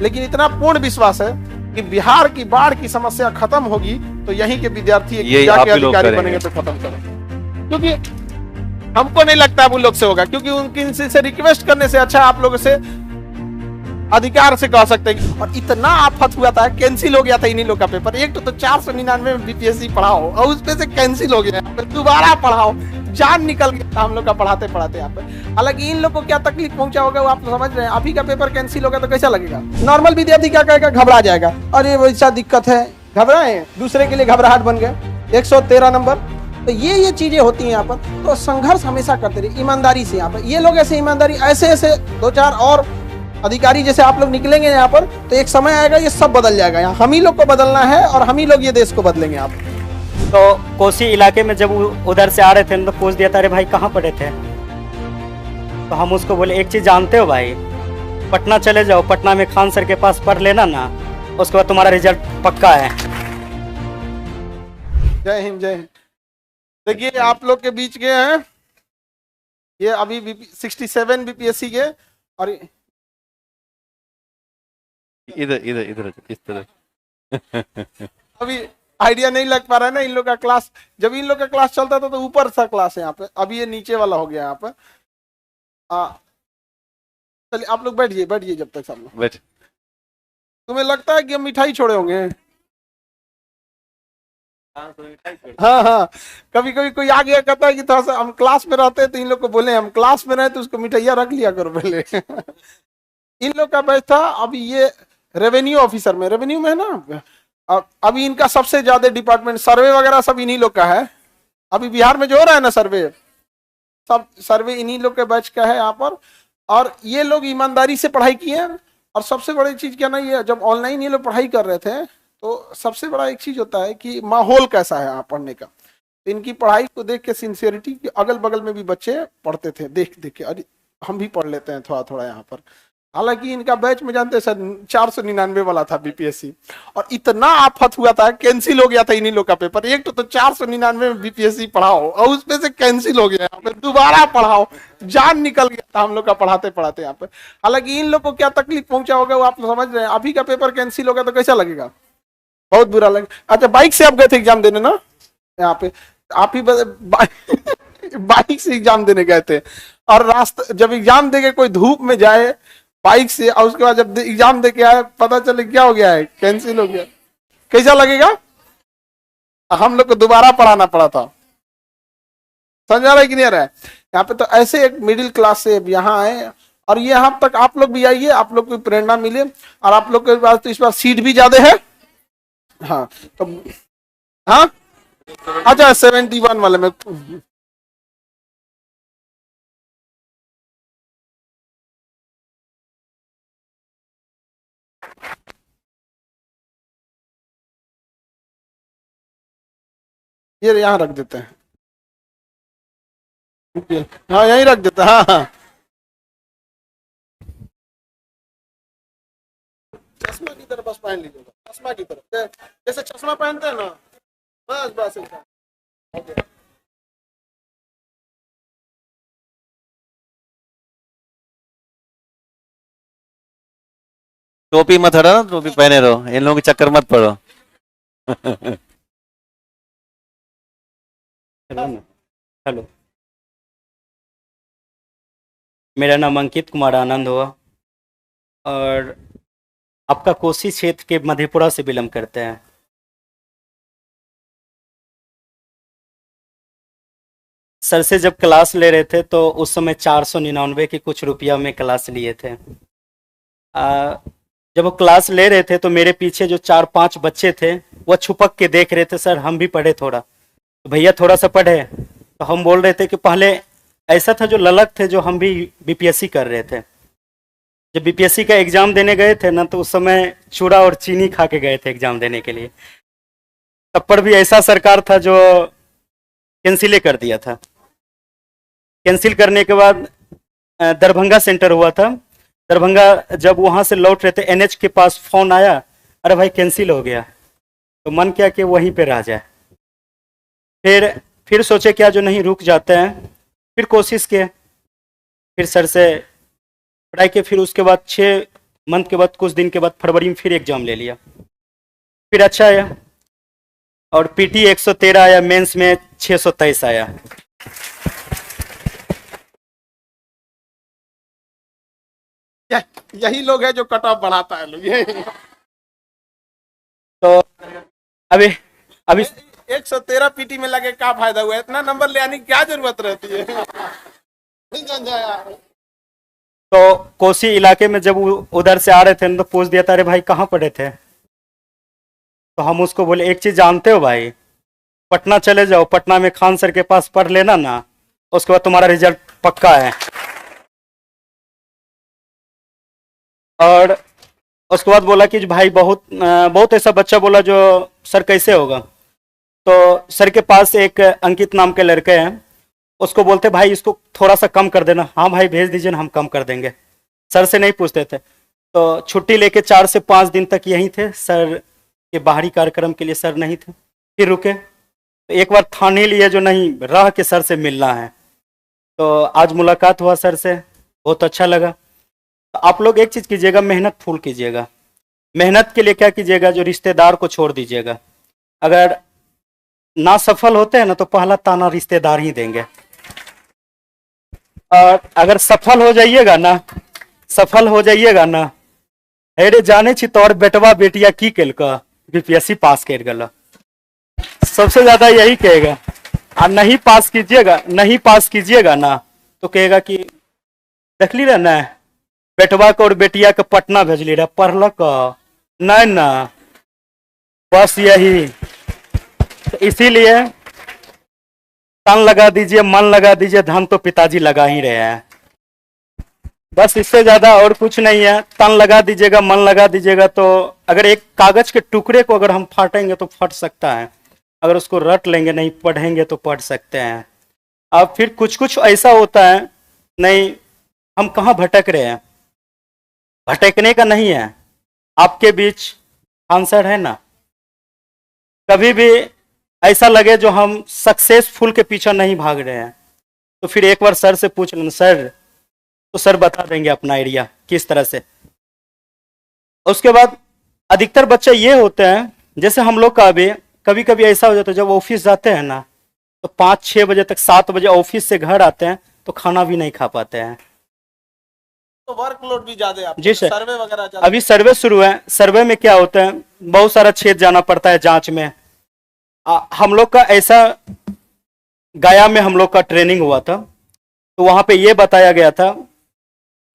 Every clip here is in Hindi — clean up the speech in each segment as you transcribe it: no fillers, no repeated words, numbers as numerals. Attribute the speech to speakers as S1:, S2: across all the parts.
S1: लेकिन इतना पूर्ण विश्वास है कि बिहार की बाढ़ की समस्या खत्म होगी तो यहीं के विद्यार्थी जाके अधिकारी बनेंगे तो खत्म करें, क्योंकि हमको नहीं लगता वो लोग से होगा, क्योंकि उनकी से रिक्वेस्ट करने से अच्छा आप लोगों से अधिकार से कह सकते हैं। और इतना आफत हुआ था, कैंसिल हो गया था इन्हीं लोग का पेपर। एक तो 499 में बीपीएससी पढ़ाओ और उसपे से कैंसिल हो गया, दोबारा पढ़ाओ, जान निकल गया हम लोग का पढ़ाते पढ़ाते यहाँ पे। हालांकि इन लोग को क्या तकलीफ पहुंचा होगा वो आप समझ रहे हैं। अभी का पेपर कैंसिल होगा तो कैसा लगेगा? नॉर्मल विद्यार्थी क्या कहेगा? घबरा जाएगा, अरे वैसा दिक्कत है, घबराए, दूसरे के लिए घबराहट बन गए। 113 नंबर, तो ये चीजें होती हैं यहाँ पर। तो संघर्ष हमेशा करते रहिए ईमानदारी से। यहाँ पर ये लोग ऐसे ईमानदारी, ऐसे 2-4 और अधिकारी जैसे आप लोग निकलेंगे यहाँ पर तो एक समय आएगा ये सब बदल जाएगा। यहाँ हम ही लोग को बदलना है और हम ही लोग ये देश को बदलेंगे। आप
S2: तो कोसी इलाके में जब उधर से आ रहे थे तो पूछ दिया था, अरे भाई कहाँ पढ़े थे? तो हम उसको बोले एक चीज जानते हो भाई, पटना चले जाओ, पटना में खान सर के पास पढ़ लेना ना, उसके बाद तुम्हारा रिजल्ट पक्का है।
S1: जय हिंद, जय हिंद। देखिए आप लोग के बीच के हैं ये अभी 67 बीपीएससी के, और
S3: इधर इस तरह
S1: अभी आइडिया नहीं लग पा रहा है ना इन लोग का क्लास। जब इन लोग का क्लास चलता था तो ऊपर सा क्लास है यहाँ पे, अभी ये नीचे वाला हो गया यहाँ पे। चलिए आप लोग बैठिए जब तक सब लोग
S3: बैठ।
S1: तुम्हें लगता है कि हम मिठाई छोड़े होंगे? हाँ, कभी कभी कोई आ गया कहता है कि थोड़ा सा हम क्लास में रहते हैं तो इन लोग को बोले हम क्लास में रहे तो उसको मिठाइया रख लिया करो पहले। इन लोग का बैच था अभी ये रेवेन्यू ऑफिसर में, रेवेन्यू में है ना। अभी इनका सबसे ज्यादा डिपार्टमेंट सर्वे वगैरह सब इन्हीं लोग का है। अभी बिहार में जो हो रहा है ना सर्वे, सब सर्वे इन्हीं लोग के बैच का है यहाँ पर। और ये लोग ईमानदारी से पढ़ाई किए। और सबसे बड़ी चीज क्या ना, ये जब ऑनलाइन ये लोग पढ़ाई कर रहे थे तो सबसे बड़ा एक चीज होता है कि माहौल कैसा है यहाँ पढ़ने का। तो इनकी पढ़ाई को देख के सिंसियरिटी, अगल बगल में भी बच्चे पढ़ते थे, देख के अरे हम भी पढ़ लेते हैं थोड़ा थोड़ा यहाँ पर। हालांकि इनका बैच में जानते हैं सर 499 वाला था बीपीएससी, और इतना आफत हुआ था, कैंसिल हो गया था इन्हीं लोग का पेपर। एक तो 499 में बीपीएससी पढ़ाओ और उसपे से कैंसिल हो गया, दोबारा पढ़ाओ, जान निकल गया था हम लोग का पढ़ाते पढ़ाते यहाँ पे। हालांकि इन लोग को क्या तकलीफ पहुंचा होगा वो आप समझ रहे हैं। अभी का पेपर कैंसिल होगा तो कैसा लगेगा? बहुत बुरा लगेगा। अच्छा, बाइक से आप गए थे एग्जाम देने ना यहाँ पे? आप ही बाइक से एग्जाम देने गए थे, और रास्ता जब एग्जाम दे के कोई धूप में जाए बाइक से, और उसके बाद जब एग्जाम दे के आए पता चले क्या हो गया है, कैंसिल हो गया, कैसा लगेगा? हम लोग को दोबारा पढ़ाना पड़ा था। समझ आ रहा है कि नहीं आ रहा है? यहाँ पे तो ऐसे एक मिडिल क्लास से यहाँ आए, और ये यहाँ तक आप लोग भी आइए, आप लोग को प्रेरणा मिले। और आप लोग के पास तो इस बार सीट भी ज्यादा है। हाँ तो हाँ, अच्छा 71 वाले में ये यहाँ रख देते हैं। हाँ यहीं रख देते हैं। हाँ, चश्मा की तरफ बस पहन लीजिएगा, चश्मा की तरफ, जैसे चश्मा पहनते हैं ना, बस ओके।
S3: टोपी मत हटाना, टोपी पहने रहो, इन लोगों के चक्कर मत पड़ो।
S2: हेलो, मेरा नाम अंकित कुमार आनंद हुआ, और आपका कोसी क्षेत्र के मधेपुरा से बिलोंग करते हैं। सर से जब क्लास ले रहे थे तो उस समय 499 के कुछ रुपया में क्लास लिए थे। जब वो क्लास ले रहे थे तो मेरे पीछे जो 4-5 बच्चे थे वो छुपक के देख रहे थे, सर हम भी पढ़े थोड़ा, तो भैया थोड़ा सा पढ़े। तो हम बोल रहे थे कि पहले ऐसा था जो ललक थे, जो हम भी बीपीएससी कर रहे थे। जब बीपीएससी का एग्जाम देने गए थे ना, तो उस समय चूड़ा और चीनी खा के गए थे एग्जाम देने के लिए। तब पर भी ऐसा सरकार था जो कैंसिल कर दिया था। कैंसिल करने के बाद दरभंगा सेंटर हुआ था। दरभंगा जब वहां से लौट रहे थे, एनएच के पास फोन आया, अरे भाई कैंसिल हो गया। तो मन किया कि वहीं पे रह जाए। फिर सोचे क्या जो नहीं रुक जाते हैं, फिर कोशिश किए, फिर सर से पढ़ाई के, फिर उसके बाद मंथ के बाद कुछ दिन के बाद फरवरी में फिर एग्जाम ले लिया, फिर अच्छा आया और पीटी 113 आया, मेंस में 623 आया।
S1: यही लोग है जो कट ऑफ बढ़ाता है लोग, ये
S2: तो अभी अभी
S1: 113 पीटी में लगे क्या फायदा हुआ, इतना नंबर ले आने की क्या जरूरत रहती है। नहीं समझा यार।
S2: तो कोसी इलाके में जब उधर से आ रहे थे तो पूछ दिया था, अरे भाई कहाँ पढ़े थे? तो हम उसको बोले एक चीज जानते हो भाई, पटना चले जाओ, पटना में खान सर के पास पढ़ लेना ना, उसके बाद तुम्हारा रिजल्ट पक्का है। और उसके बाद बोला कि भाई बहुत ऐसा बच्चा बोला जो सर कैसे होगा, तो सर के पास एक अंकित नाम के लड़के हैं, उसको बोलते भाई इसको थोड़ा सा कम कर देना। हाँ भाई भेज दीजिए ना, हम कम कर देंगे। सर से नहीं पूछते थे। तो छुट्टी लेके 4 से 5 दिन तक यहीं थे, सर के बाहरी कार्यक्रम के लिए सर नहीं थे, फिर रुके। तो एक बार ठान ही लिए जो नहीं रह के सर से मिलना है। तो आज मुलाकात हुआ सर से, बहुत अच्छा लगा। तो आप लोग एक चीज कीजिएगा, मेहनत फुल कीजिएगा। मेहनत के लिए क्या कीजिएगा, जो रिश्तेदार को छोड़ दीजिएगा। अगर ना सफल होते हैं ना तो पहला ताना रिश्तेदार ही देंगे, और अगर सफल हो जाइएगा ना, अरे जाने छी तोर बेटवा बेटिया की केलका, बीपीएससी पास कर गला, सबसे ज्यादा यही कहेगा। और नहीं पास कीजिएगा ना तो कहेगा कि देखली रहे ना बेटवा को और बेटिया के पटना भेजली रहे, पढ़लक नहीं ना, बस यही। तो इसीलिए तन लगा दीजिए, मन लगा दीजिए, धन तो पिताजी लगा ही रहे हैं। बस इससे ज्यादा और कुछ नहीं है। तन लगा दीजिएगा, मन लगा दीजिएगा। तो अगर एक कागज के टुकड़े को अगर हम फाटेंगे तो फट सकता है, अगर उसको रट लेंगे, नहीं पढ़ेंगे तो पढ़ सकते हैं। अब फिर कुछ कुछ ऐसा होता है, नहीं हम कहाँ भटक रहे हैं, भटकने का नहीं है। आपके बीच आंसर है ना, कभी भी ऐसा लगे जो हम सक्सेसफुल के पीछे नहीं भाग रहे हैं, तो फिर एक बार सर से पूछ लेना, सर, तो सर बता देंगे अपना एरिया किस तरह से। उसके बाद अधिकतर बच्चे ये होते हैं, जैसे हम लोग का अभी कभी कभी ऐसा हो जाता है, जब ऑफिस जाते हैं ना तो 5-6 बजे तक, 7 बजे ऑफिस से घर आते हैं तो खाना भी नहीं खा पाते हैं।
S1: तो वर्कलोड भी ज्यादा है,
S2: जी सर।
S1: सर्वे वगैरह चल-
S2: अभी सर्वे शुरू है। सर्वे में क्या होता है, बहुत सारा क्षेत्र जाना पड़ता है जांच में। हम लोग का ऐसा, गया में हम लोग का ट्रेनिंग हुआ था, तो वहां पे ये बताया गया था,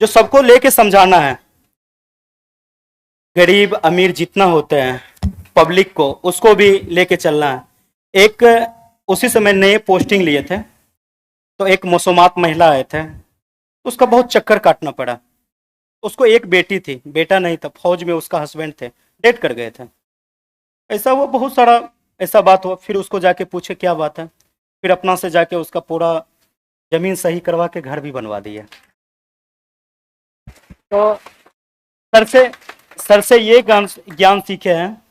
S2: जो सबको लेके समझाना है, गरीब अमीर जितना होते हैं पब्लिक को, उसको भी लेके चलना है। एक उसी समय नए पोस्टिंग लिए थे, तो एक मौसमात महिला आए थे, उसका बहुत चक्कर काटना पड़ा। उसको एक बेटी थी, बेटा नहीं था, फौज में उसका हस्बैंड थे, डेथ कर गए थे। ऐसा वो बहुत सारा ऐसा बात हुआ। फिर उसको जाके पूछे क्या बात है, फिर अपना से जाके उसका पूरा जमीन सही करवा के घर भी बनवा दिया। तो सर से ये ज्ञान सीखे हैं,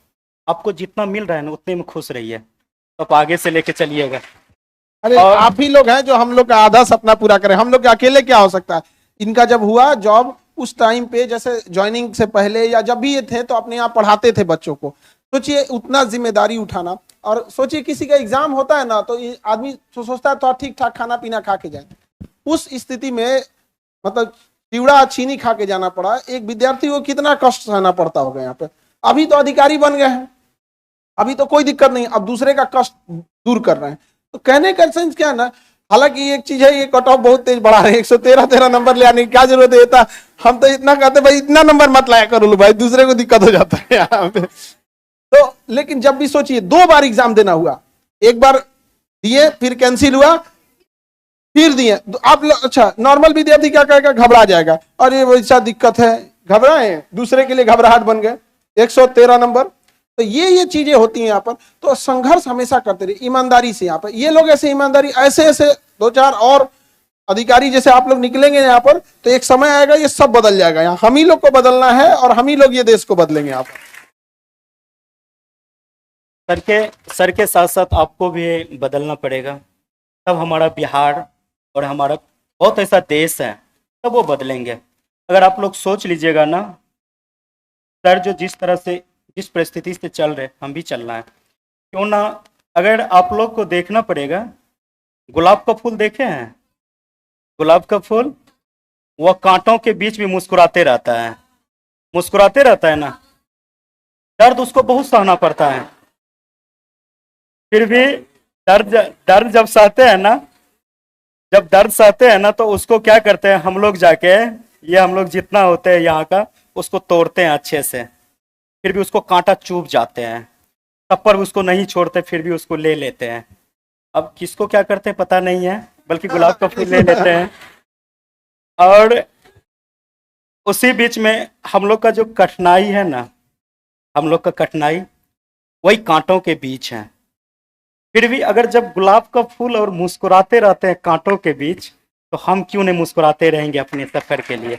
S2: आपको जितना मिल रहा है ना उतने में खुश रहिए, तो आप आगे से लेके चलिएगा।
S1: अरे आप ही लोग हैं जो हम लोग का आधा सपना पूरा करें। हम लोग के अकेले क्या हो सकता है। इनका जब हुआ जॉब, उस टाइम पे जैसे ज्वाइनिंग से पहले या जब भी ये थे तो अपने यहाँ पढ़ाते थे बच्चों को। सोचिए उतना जिम्मेदारी उठाना, और सोचिए किसी का एग्जाम होता है ना तो ये आदमी सोचता है तो ठीक ठाक खाना पीना खा के जाए, उस स्थिति में मतलब चिवड़ा चीनी खा के जाना पड़ा। एक विद्यार्थी को कितना कष्ट सहना पड़ता होगा यहाँ पे। अभी तो अधिकारी बन गए हैं, अभी तो कोई दिक्कत नहीं, अब दूसरे का कष्ट दूर कर रहे हैं। तो कहने का सेंस क्या है ना, हालांकि एक चीज है, ये कट ऑफ बहुत तेज बढ़ा रहे हैं, 113 नंबर ले आने की क्या जरूरत है। था हम तो इतना कहते भाई इतना नंबर मत लाया करो भाई, दूसरे को दिक्कत हो जाता है यहाँ पे। तो लेकिन जब भी सोचिए 2 बार एग्जाम देना हुआ, एक बार दिए फिर कैंसिल हुआ, फिर दिए। तो आप अच्छा नॉर्मल विद्यार्थी क्या कहेगा, घबरा जाएगा, और ये वैसा दिक्कत है, घबराए, दूसरे के लिए घबराहट बन गए। 113 नंबर, तो ये चीजें होती हैं यहाँ पर। तो संघर्ष हमेशा करते रहिए ईमानदारी से। यहाँ पर ये लोग ऐसे ईमानदारी, ऐसे 2-4 और अधिकारी जैसे आप लोग निकलेंगे यहाँ पर, तो एक समय आएगा ये सब बदल जाएगा। यहाँ हम ही लोग को बदलना है, और हम ही लोग ये देश को बदलेंगे। यहाँ पर
S2: सर के साथ साथ आपको भी बदलना पड़ेगा, तब हमारा बिहार और हमारा बहुत ऐसा देश है, तब वो बदलेंगे। अगर आप लोग सोच लीजिएगा ना सर जो जिस तरह से जिस परिस्थिति से चल रहे हम भी चलना है, क्यों ना। अगर आप लोग को देखना पड़ेगा, गुलाब का फूल देखे हैं? गुलाब का फूल वह कांटों के बीच भी मुस्कुराते रहता है, मुस्कुराते रहता है ना। दर्द उसको बहुत सहना पड़ता है, फिर भी दर्द जब सहते हैं ना, जब दर्द सहते हैं ना, तो उसको क्या करते हैं हम लोग जाके, ये हम लोग जितना होते हैं यहाँ का, उसको तोड़ते हैं अच्छे से, फिर भी उसको कांटा चुभ जाते हैं, तब पर उसको नहीं छोड़ते, फिर भी उसको ले लेते हैं। अब किसको क्या करते हैं पता नहीं है, बल्कि गुलाब का फूल ले लेते हैं। और उसी बीच में हम लोग का जो कठिनाई है ना, हम लोग का कठिनाई वही कांटों के बीच है। फिर भी अगर जब गुलाब का फूल और मुस्कुराते रहते हैं कांटों के बीच, तो हम क्यों नहीं मुस्कुराते रहेंगे अपने सफर के लिए।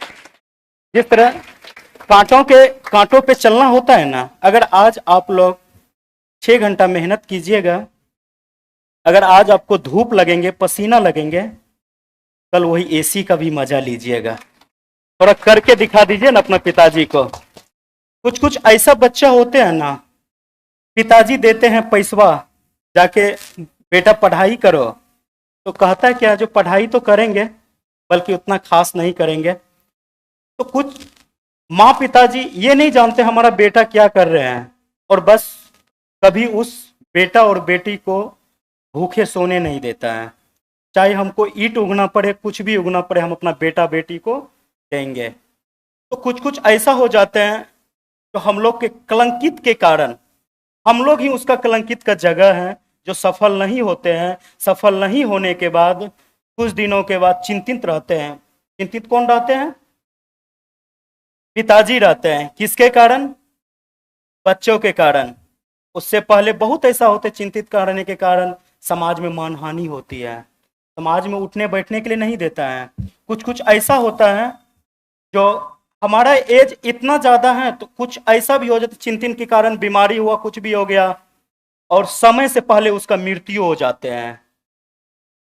S2: जिस तरह कांटों पे चलना होता है ना, अगर आज आप लोग 6 घंटा मेहनत कीजिएगा, अगर आज आपको धूप लगेंगे, पसीना लगेंगे, कल वही एसी का भी मजा लीजिएगा। थोड़ा करके दिखा दीजिए ना अपना पिताजी को। कुछ कुछ ऐसा बच्चा होते हैं ना, पिताजी देते हैं पैसवा, जाके बेटा पढ़ाई करो, तो कहता है क्या, जो पढ़ाई तो करेंगे बल्कि उतना खास नहीं करेंगे। तो कुछ माँ पिताजी ये नहीं जानते हमारा बेटा क्या कर रहे हैं, और बस कभी उस बेटा और बेटी को भूखे सोने नहीं देता है। चाहे हमको ईंट उगना पड़े, कुछ भी उगना पड़े, हम अपना बेटा बेटी को देंगे। तो कुछ कुछ ऐसा हो जाते हैं तो हम लोग के कलंकित के कारण, हम लोग ही उसका कलंकित का जगह है, जो सफल नहीं होते हैं। सफल नहीं होने के बाद कुछ दिनों के बाद चिंतित रहते हैं। चिंतित कौन रहते हैं? पिताजी रहते हैं। किसके कारण? बच्चों के कारण। उससे पहले बहुत ऐसा होते चिंतित करने के कारण समाज में मानहानि होती है, समाज में उठने बैठने के लिए नहीं देता है। कुछ कुछ ऐसा होता है जो हमारा एज इतना ज्यादा है, तो कुछ ऐसा भी हो जाता, चिंतन के कारण बीमारी हुआ, कुछ भी हो गया, और समय से पहले उसका मृत्यु हो जाते हैं।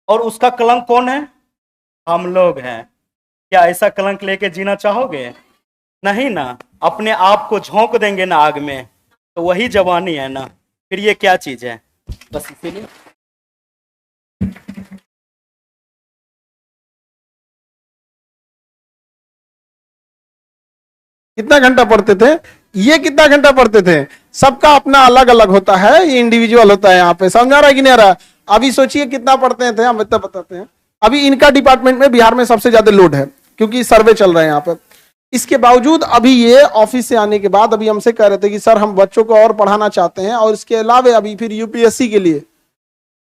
S2: और उसका कलंक कौन है? हम लोग हैं। क्या ऐसा कलंक लेके जीना चाहोगे? नहीं ना। अपने आप को झोंक देंगे ना आग में, तो वही जवानी है ना। फिर ये क्या चीज है? बस इसीलिए
S1: कितना घंटा पढ़ते थे? ये कितना घंटा पढ़ते थे? सबका अपना अलग अलग होता है, ये इंडिविजुअल होता है। यहाँ पे समझा रहा है कि नहीं आ रहा? अभी सोचिए कितना पढ़ते थे, हम इतना बताते हैं। अभी इनका डिपार्टमेंट में बिहार में सबसे ज्यादा लोड है, क्योंकि सर्वे चल रहे हैं यहाँ पे। इसके बावजूद अभी ये ऑफिस से आने के बाद अभी हमसे कह रहे थे कि सर हम बच्चों को और पढ़ाना चाहते हैं, और इसके अलावा अभी फिर यूपीएससी के लिए।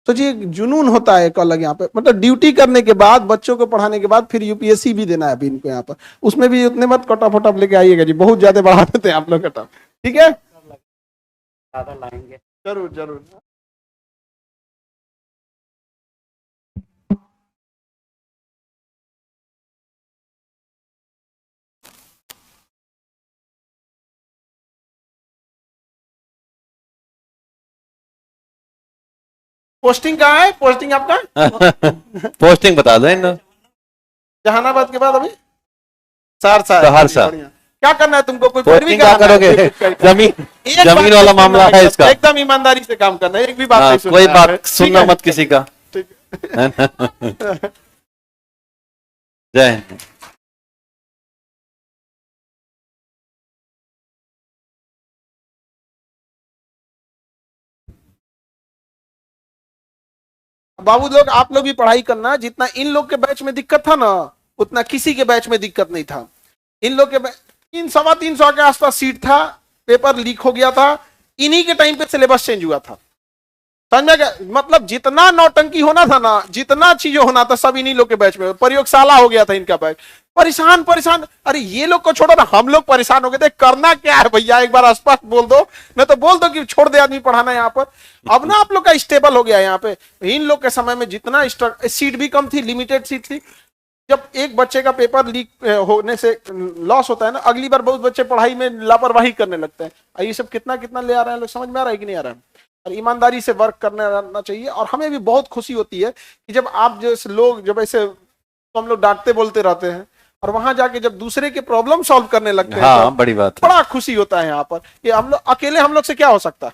S1: सोचिए जुनून होता है एक अलग यहाँ पे, मतलब ड्यूटी करने के बाद, बच्चों को पढ़ाने के बाद फिर यूपीएससी भी देना है अभी इनको यहाँ पर। उसमें भी उतने मत कटअप वटअप लेके आइएगा जी, बहुत ज्यादा बढ़ा देते हैं आप लोग कटअप। ठीक है,
S2: ज्यादा लाएंगे।
S1: जरूर जरूर। पोस्टिंग कहाँ है? पोस्टिंग आपका
S3: पोस्टिंग बता दो इन।
S1: जहानाबाद के बाद अभी सहरसा।
S3: सहरसा।
S1: क्या करना है तुमको? कोई
S3: पोस्टिंग क्या करोगे? जमीन वाला मामला है इसका।
S1: एकदम ईमानदारी से काम करना है, एक भी बात नहीं सुनना।
S3: कोई बात सुनना मत किसी का। जय हिंद।
S1: बाबू लोग, आप लोग भी पढ़ाई करना। जितना इन लोग के बैच में दिक्कत था ना, उतना किसी के बैच में दिक्कत नहीं था। इन लोग के 300 के आसपास सीट था, पेपर लीक हो गया था, इन्हीं के टाइम पे सिलेबस चेंज हुआ था। समझ गया? मतलब जितना नौटंकी होना था ना, जितना चीजें होना था, सब इन्हीं लोग के बैच में। प्रयोगशाला हो गया था इनका बैच। परेशान परेशान, अरे ये लोग को छोड़ो ना, हम लोग परेशान हो गए थे। करना क्या है भैया, एक बार स्पष्ट बोल दो, मैं तो बोल दो कि छोड़ दे आदमी पढ़ाना यहाँ पर। अब ना आप लोग का स्टेबल हो गया यहाँ पे। इन लोग के समय में जितना सीट भी कम थी, लिमिटेड सीट थी। जब एक बच्चे का पेपर लीक होने से लॉस होता है ना, अगली बार बहुत बच्चे पढ़ाई में लापरवाही करने लगते हैं। ये सब कितना कितना ले आ रहे हैं लोग, समझ में आ रहा है कि नहीं आ रहा है? और ईमानदारी से वर्क करना चाहिए। और हमें भी बहुत खुशी होती है कि जब आप जैसे लोग, जब ऐसे तो हम लोग डांटते बोलते रहते हैं, और वहां जाके जब दूसरे के प्रॉब्लम सॉल्व करने लगते हैं
S3: हाँ
S1: तो
S3: बड़ी बात है।
S1: बड़ा खुशी होता है यहाँ पर कि हम लोग अकेले, हम लोग से क्या हो सकता है।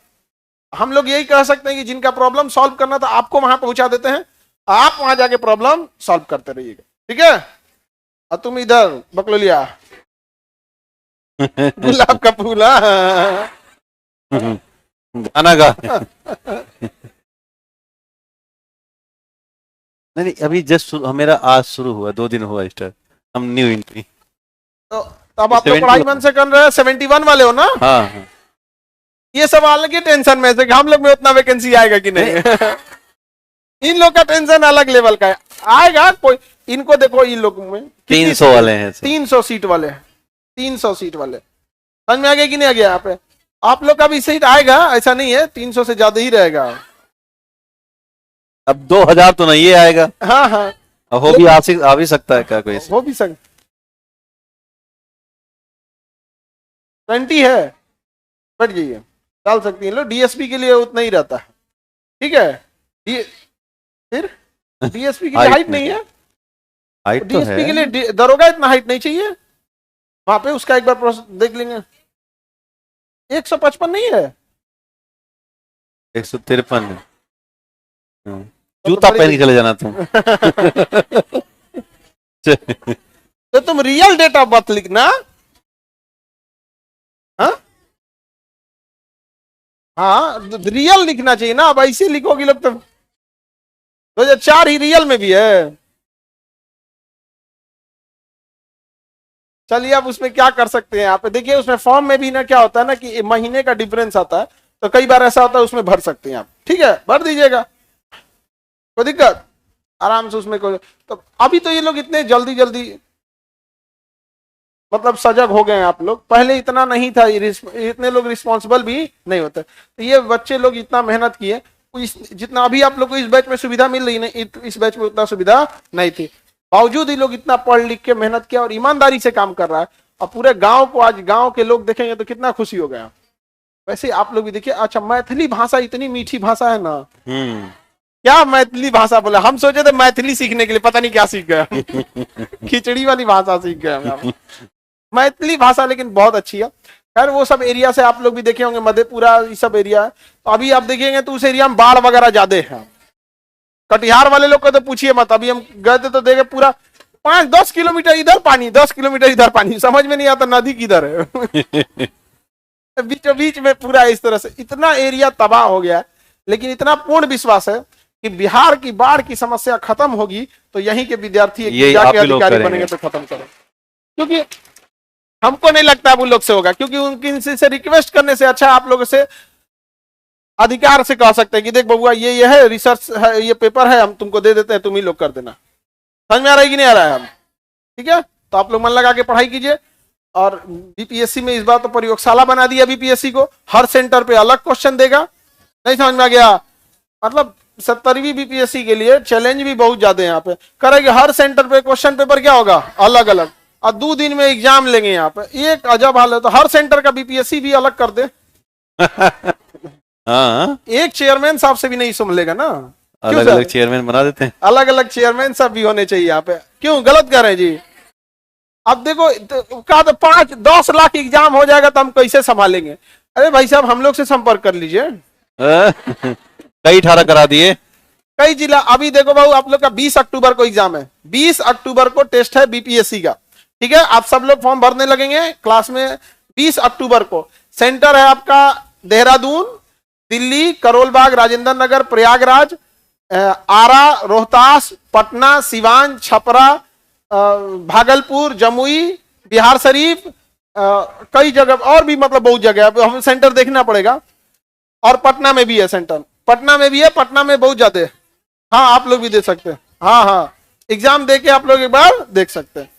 S1: हम लोग यही कह सकते हैं कि जिनका प्रॉब्लम सॉल्व करना था आपको वहां पहुंचा देते हैं, आप वहां जाके प्रॉब्लम सॉल्व करते रहिएगा, ठीक है। और तुम इधर बकलोलिया गुलाब का फूल, हाँ।
S3: गाना गा। नहीं अभी जस्ट मेरा आज शुरू हुआ, 2 दिन हुआ स्टार्ट, हम न्यू एंट्री।
S1: तो अब आप लोग
S3: 71
S1: पढ़ाई मन से कर रहे हैं, 71 वाले हो ना।
S3: हाँ हाँ
S1: ये सवाल की टेंशन में से कि हम लोग में उतना वैकेंसी आएगा कि नहीं। इन लोग का टेंशन अलग लेवल का है, आएगा कोई। इनको देखो, इन लोग में
S3: 300 वाले हैं।
S1: 300 सीट वाले हैं, 300 सीट वाले। समझ में आ गया कि नहीं आ गया। यहाँ पे आप लोग का भी सीट आएगा, ऐसा नहीं है, 300 से ज्यादा ही रहेगा।
S3: अब 2000 तो नहीं आएगा।
S1: हाँ हाँ,
S3: अब हो भी आ भी सकता है क्या कोई?
S1: हो भी सकता। 20 है, बैठ जाइए, डाल सकती हैं लोग। डीएसपी के लिए उतना ही रहता है, ठीक है। फिर डीएसपी के लिए हाइट नहीं है,
S3: हाइट तो
S1: डीएसपी के
S3: है।
S1: लिए दरोगा इतना हाइट नहीं चाहिए। वहां पे उसका एक बार प्रोसेस देख लेंगे। 155 नहीं है,
S3: 153 है। जूता पहन के चले जाना तुम।
S1: तो तुम रियल डेट ऑफ बर्थ लिखना। हाँ हाँ, रियल लिखना चाहिए ना। अब ऐसे लिखोगी लोग तो 2004 ही रियल में भी है। चलिए, अब उसमें क्या कर सकते हैं। यहाँ पे देखिए, उसमें फॉर्म में भी ना क्या होता है ना कि महीने का डिफरेंस आता है, तो कई बार ऐसा होता है उसमें भर सकते हैं आप, ठीक है, भर दीजिएगा, कोई दिक्कत, आराम से उसमें कोई। तो अभी तो ये लोग इतने जल्दी जल्दी मतलब सजग हो गए हैं आप लोग, पहले इतना नहीं था, इतने लोग रिस्पॉन्सिबल भी नहीं होते। तो ये बच्चे लोग इतना मेहनत किए, जितना अभी आप लोग को इस बैच में सुविधा मिल रही नहीं, इस बैच में उतना सुविधा नहीं थी। बावजूद ये लोग इतना पढ़ लिख के मेहनत किया और ईमानदारी से काम कर रहा है। और पूरे गांव को, आज गांव के लोग देखेंगे तो कितना खुशी हो गया। वैसे आप लोग भी देखिए। अच्छा, मैथिली भाषा इतनी मीठी भाषा है ना। क्या मैथिली भाषा बोला, हम सोचे थे मैथिली सीखने के लिए, पता नहीं क्या सीख गया। खिचड़ी वाली भाषा सीख गया। मैथिली भाषा लेकिन बहुत अच्छी है। खैर, वो सब एरिया से आप लोग भी देखे होंगे, मधेपुरा ये सब एरिया है। तो अभी आप देखेंगे तो उस एरिया में बाढ़ वगैरह ज्यादा है। कटिहार वाले लोग को तो पूछिए मत। अभी हम गए थे तो देखे पूरा 5-10 किलोमीटर इधर पानी, 10 किलोमीटर इधर पानी, समझ में नहीं आता नदी किधर है। बीचों बीच में पूरा इस तरह से इतना एरिया तबाह हो गया। लेकिन इतना पूर्ण विश्वास है कि बिहार की बाढ़ की समस्या खत्म होगी तो यहीं के विद्यार्थी जाके अधिकारी बनेंगे तो खत्म करें। क्योंकि हमको नहीं लगता अब उन लोग से होगा, क्योंकि उनकी से रिक्वेस्ट करने से अच्छा आप लोगों से अधिकार से कह सकते हैं कि देख बबुआ, ये है रिसर्च है, ये पेपर है, हम तुमको दे देते हैं, तुम ही लोग कर देना। समझ में आ रहा है कि नहीं आ रहा है? हम ठीक है, तो आप लोग मन लगा के पढ़ाई कीजिए। और बीपीएससी में इस बार तो प्रयोगशाला बना दिया बीपीएससी को, हर सेंटर पे अलग क्वेश्चन देगा। नहीं समझ में आ गया? मतलब 70वीं बीपीएससी के लिए चैलेंज भी बहुत ज्यादा है। यहाँ पे करेंगे हर सेंटर पे क्वेश्चन पेपर क्या होगा, अलग अलग, और 2 दिन में एग्जाम लेंगे। यहाँ पे एक अजब हाल है। तो हर सेंटर का बीपीएससी भी अलग कर दे।
S3: हाँ,
S1: एक चेयरमैन साहब से भी नहीं संभलेगा ना।
S3: अलग अलग चेयरमैन बना देते हैं।
S1: अलग अलग चेयरमैन सब भी होने चाहिए यहाँ पे। क्यों गलत कर रहे हैं जी? अब देखो, कहा तो 5-10 लाख एग्जाम हो जाएगा तो हम कैसे संभालेंगे? अरे भाई साहब, हम लोग से संपर्क कर लीजिए।
S3: कई 18 करा दिए,
S1: कई जिला। अभी देखो बाबू, आप लोग का 20 अक्टूबर को एग्जाम है, 20 अक्टूबर को टेस्ट है बीपीएससी का, ठीक है। आप सब लोग फॉर्म भरने लगेंगे क्लास में। 20 अक्टूबर को सेंटर है आपका देहरादून, दिल्ली, करोलबाग, राजेंद्र नगर, प्रयागराज, आरा, रोहतास, पटना, सिवान, छपरा, भागलपुर, जमुई, बिहार शरीफ, कई जगह और भी, मतलब बहुत जगह हमें सेंटर देखना पड़ेगा। और पटना में भी है सेंटर, पटना में भी है, पटना में बहुत ज्यादा है। हाँ, आप लोग भी दे सकते हैं। हाँ हाँ, एग्जाम देके आप लोग एक बार देख सकते हैं।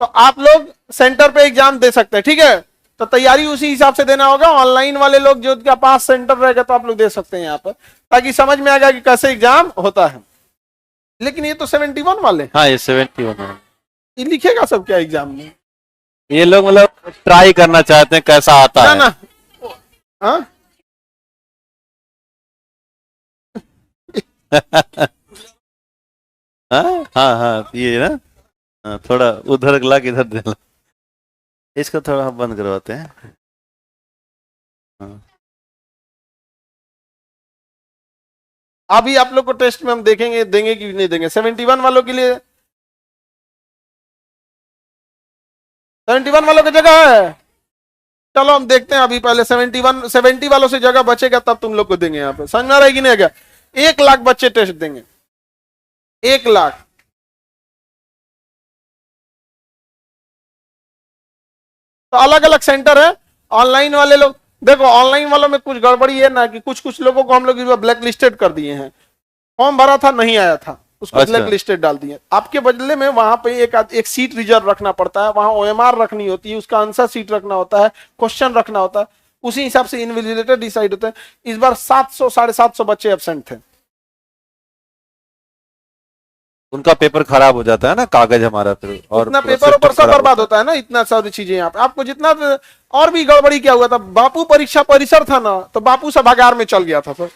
S1: तो आप लोग सेंटर पे एग्जाम दे सकते हैं, ठीक है। तो तैयारी उसी हिसाब से देना होगा। ऑनलाइन वाले लोग जो उनका पास सेंटर रहेगा तो आप लोग दे सकते हैं यहाँ पर, ताकि समझ में आ जाए कि कैसे एग्जाम होता है। लेकिन ये तो 71 वाले,
S3: हाँ ये 71 है।
S1: ये लिखेगा सब क्या एग्जाम में?
S3: ये लोग मतलब ट्राई करना चाहते हैं कैसा आता
S1: ना
S3: है।
S1: ना, हाँ
S3: हाँ हाँ हाँ, ये ना, हाँ, थोड़ा उधर ला के इधर देना, इसको थोड़ा हम बंद करवाते हैं। हाँ।
S1: अभी आप लोग को टेस्ट में हम देखेंगे, देंगे कि नहीं देंगे। 71 वालों के लिए, 71 वालों की जगह है। चलो हम देखते हैं अभी, पहले 70 वालों से जगह बचेगा तब तुम लोग को देंगे। यहाँ पे समझ में आ रहा है कि नहीं? क्या 1 लाख बच्चे टेस्ट देंगे? 1 लाख। तो अलग अलग सेंटर है। ऑनलाइन वाले लोग देखो, ऑनलाइन वालों में कुछ गड़बड़ी है ना, कि कुछ कुछ लोगों को हम लोग ब्लैक लिस्टेड कर दिए हैं। फॉर्म भरा था, नहीं आया था, उसको
S3: अच्छा।
S1: ब्लैक लिस्टेड डाल दिए। आपके बदले में वहां पे एक सीट रिजर्व रखना पड़ता है, वहां ओएमआर रखनी होती है, उसका आंसर सीट रखना होता है, क्वेश्चन रखना होता है, उसी हिसाब से इनविजिलेटर डिसाइड होता है। इस बार 700 750 बच्चे एब्सेंट थे।
S3: उनका पेपर खराब हो जाता है ना, कागज हमारा फिर, और
S1: इतना
S3: पूरा
S1: पेपर ऊपर
S3: system
S1: सब
S3: खराब
S1: बर्बाद होता है ना, इतना सारी चीजें यहाँ पे। आपको जितना, और भी गड़बड़ी क्या हुआ था, बापू परीक्षा परिसर था ना, तो बापू सभागार में चल गया था सर।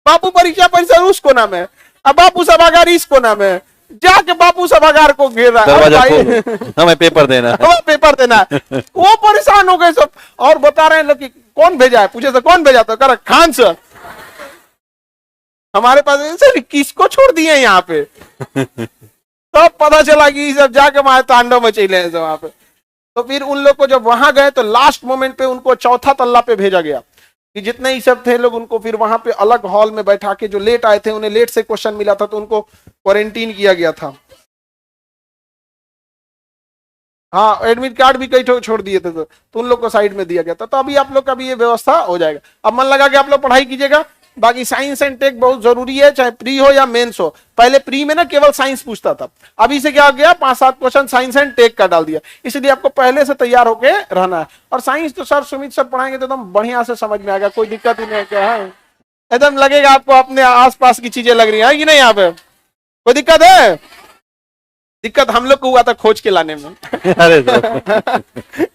S1: बापू परीक्षा परिसर उस कोना में, अब बापू सभागार इस कोना में, जाके बापू सभागार को घेर रहा है।
S3: दरवाजा
S1: अरे भाई,
S3: खोलो, हमें पेपर देना है।
S1: हमें पेपर देना है। वो परेशान हो गए सब, और बता रहे हैं लोग कि कौन भेजा है, पूछे तो कौन भेजा, तो कर खान सर हमारे पास। सर किसको छोड़ दिए यहाँ पे? तब पता चला कि ये सब जाके वहां तांडव में चले हैं वहां पे। तो फिर उन लोग को जब वहां गए तो लास्ट मोमेंट पे उनको चौथा तल्ला पे भेजा गया, कि जितने ही सब थे लोग, उनको फिर वहां पे अलग हॉल में बैठा के, जो लेट आए थे उन्हें लेट से क्वेश्चन मिला था तो उनको क्वारंटीन किया गया था। हाँ, एडमिट कार्ड भी कई छोड़ दिए थे, तो उन लोग को साइड में दिया गया था। तो अभी आप लोग का भी ये व्यवस्था हो जाएगा। अब मन लगा कि आप लोग पढ़ाई कीजिएगा। बाकी साइंस एंड टेक बहुत जरूरी है, चाहे प्री हो या मेंस हो। पहले प्री में ना केवल साइंस पूछता था, अभी से क्या हो गया, 5-7 क्वेश्चन साइंस एंड टेक का डाल दिया। इसलिए आपको पहले से तैयार होके रहना है। और साइंस तो सर सुमित सर पढ़ाएंगे तो एकदम बढ़िया से समझ में आएगा, कोई दिक्कत ही नहीं है। क्या है, एकदम लगेगा आपको अपने आसपास की चीजें लग रही है कि नहीं? यहाँ पे कोई दिक्कत है? दिक्कत हम लोग को हुआ था खोज के लाने में।
S3: अरे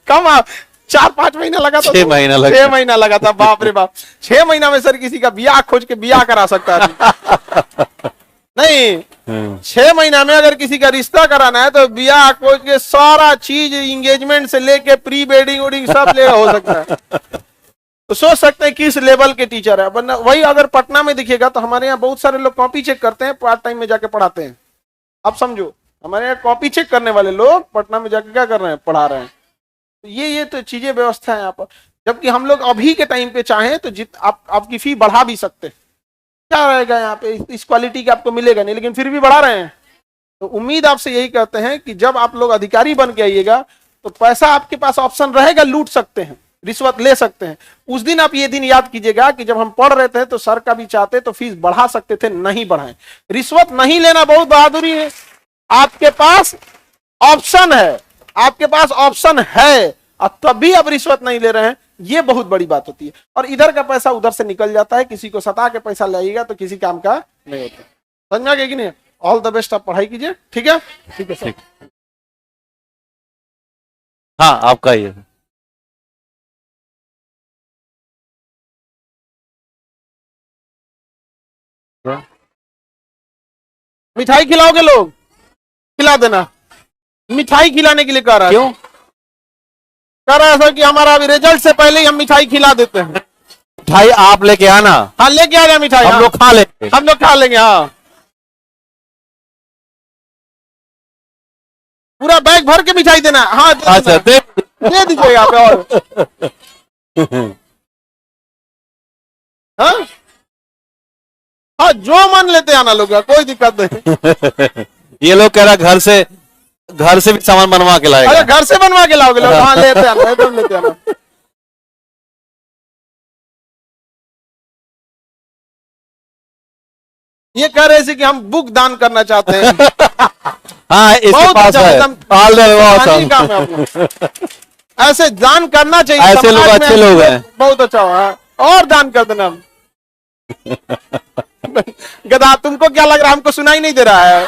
S1: कम आप 4-5 महीना लगा था,
S3: 6 महीना लगा।
S1: 6 महीना लगा था, बाप रे बाप। 6 महीना में सर किसी का ब्याह खोज के ब्याह करा सकता है नहीं? 6 महीना में अगर किसी का रिश्ता कराना है तो ब्याह खोज के सारा चीज, इंगेजमेंट से लेके प्री वेडिंग वेडिंग सब ले हो सकता है। तो सोच सकते हैं किस लेवल के टीचर है। वरना वही अगर पटना में दिखेगा तो हमारे यहाँ बहुत सारे लोग कॉपी चेक करते हैं, पार्ट टाइम में जाके पढ़ाते हैं। अब समझो, हमारे यहाँ कॉपी चेक करने वाले लोग पटना में जाके क्या कर रहे हैं, पढ़ा रहे हैं। तो ये तो चीजें व्यवस्था है यहाँ पर। जबकि हम लोग अभी के टाइम पे चाहें तो आपकी फी बढ़ा भी सकते हैं। क्या रहेगा यहाँ पे, इस क्वालिटी का आपको मिलेगा नहीं, लेकिन फिर भी बढ़ा रहे हैं। तो उम्मीद आपसे यही करते हैं कि जब आप लोग अधिकारी बन के आइएगा तो पैसा आपके पास ऑप्शन रहेगा, लूट सकते हैं, रिश्वत ले सकते हैं। उस दिन आप ये दिन याद कीजिएगा कि जब हम पढ़ रहे थे तो सर का भी चाहते तो फीस बढ़ा सकते थे, नहीं बढ़ाएं। रिश्वत नहीं लेना बहुत बहादुरी है। आपके पास ऑप्शन है, आपके पास ऑप्शन है, और तब भी आप रिश्वत नहीं ले रहे हैं, ये बहुत बड़ी बात होती है। और इधर का पैसा उधर से निकल जाता है, किसी को सता के पैसा लाइएगा तो किसी काम का नहीं होता। समझ में आ गया कि नहीं? ऑल द बेस्ट, आप पढ़ाई कीजिए। ठीक है, ठीक है सर।
S3: हाँ, आपका ही है।
S1: मिठाई खिलाओगे लोग? खिला देना। मिठाई खिलाने के लिए कह रहा है।
S3: क्यों?
S1: कह रहा है सर कि हमारा अभी रिजल्ट से पहले ही हम मिठाई खिला देते हैं।
S3: मिठाई आप लेके आना,
S1: हाँ, लेके आ जाए मिठाई,
S3: हम लोग खा लेंगे।
S1: हम लोग खा लेंगे। हाँ, पूरा बैग भर के मिठाई देना। हाँ,
S3: अच्छा,
S1: दे दीजिएगा आप। और हाँ हाँ, जो मन लेते आना लोग, कोई दिक्कत नहीं।
S3: ये लोग कह रहा घर से भी सामान बनवा के लाएगा।
S1: अरे घर से बनवा के लाओगे लोग? हाँ, लेते आना, एकदम लेते आना। ये कह रहे थे कि हम बुक दान करना चाहते हैं।
S3: हाँ, इसके
S1: बहुत
S3: पास
S1: अच्छा,
S3: है।
S1: एकदम
S3: All the way,
S1: सामान्य
S3: awesome।
S1: काम है अपना। ऐसे दान करना चाहिए।
S3: ऐसे लोग
S1: समाज में
S3: अच्छे लोग हैं।
S1: बहुत अच्छा हुआ। और दान कर देना। गधा, तुमको क्या लग रहा है, हमको सुनाई नहीं दे रहा है?